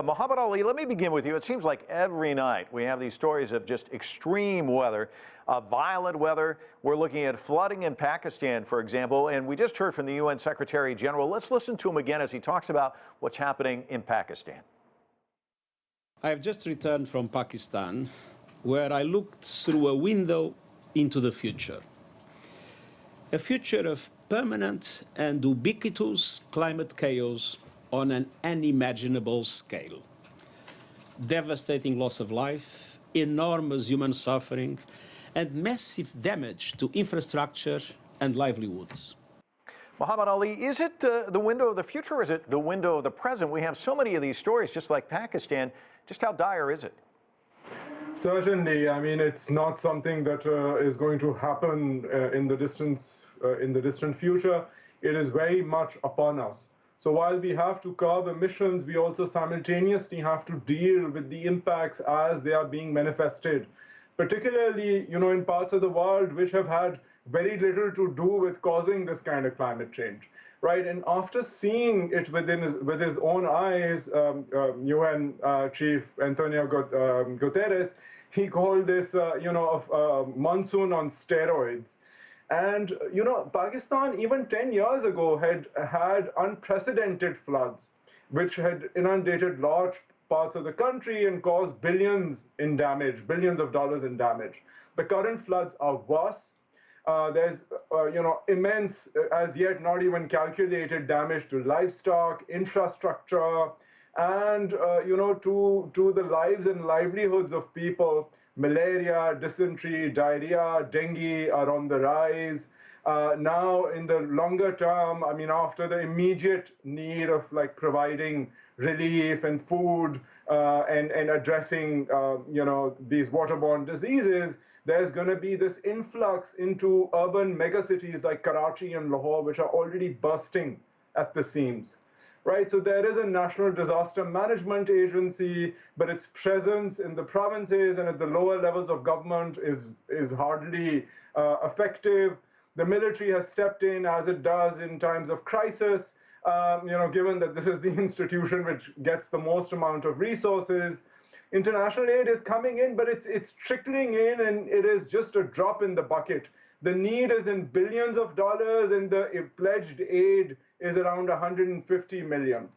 Mohammed Ali, let me begin with you. It seems like every night we have these stories of just extreme weather, violent weather. We're looking at flooding in Pakistan, for example, and we just heard from the UN Secretary General. Let's listen to him again as he talks about what's happening in Pakistan. I have just returned from Pakistan, where I looked through a window into the future. A future of permanent and ubiquitous climate chaos on an unimaginable scale. Devastating loss of life, enormous human suffering, and massive damage to infrastructure and livelihoods. Mohammed Ali, is it the window of the future, or is it the window of the present? We have so many of these stories, just like Pakistan. Just how dire is it? Certainly. I mean, it's not something that is going to happen in the distant future. It is very much upon us. So while we have to curb emissions, we also simultaneously have to deal with the impacts as they are being manifested, particularly, in parts of the world which have had very little to do with causing this kind of climate change, right? And after seeing it with his own eyes, UN Chief Antonio Guterres, he called this, a monsoon on steroids. And, Pakistan, even 10 years ago, had unprecedented floods, which had inundated large parts of the country and caused billions of dollars in damage. The current floods are worse. There's, immense, as yet not even calculated damage to livestock, infrastructure, and, to the lives and livelihoods of people. Malaria, dysentery, diarrhea, dengue are on the rise. Now, in the longer term, I mean, after the immediate need of providing relief and food and addressing, these waterborne diseases, there's going to be this influx into urban megacities like Karachi and Lahore, which are already bursting at the seams. Right, so there is a National Disaster Management Agency, but its presence in the provinces and at the lower levels of government is hardly effective. The military has stepped in, as it does in times of crisis, given that this is the institution which gets the most amount of resources. International aid is coming in, but it's trickling in, and it is just a drop in the bucket. The need is in billions of dollars, and the pledged aid is around 150 million.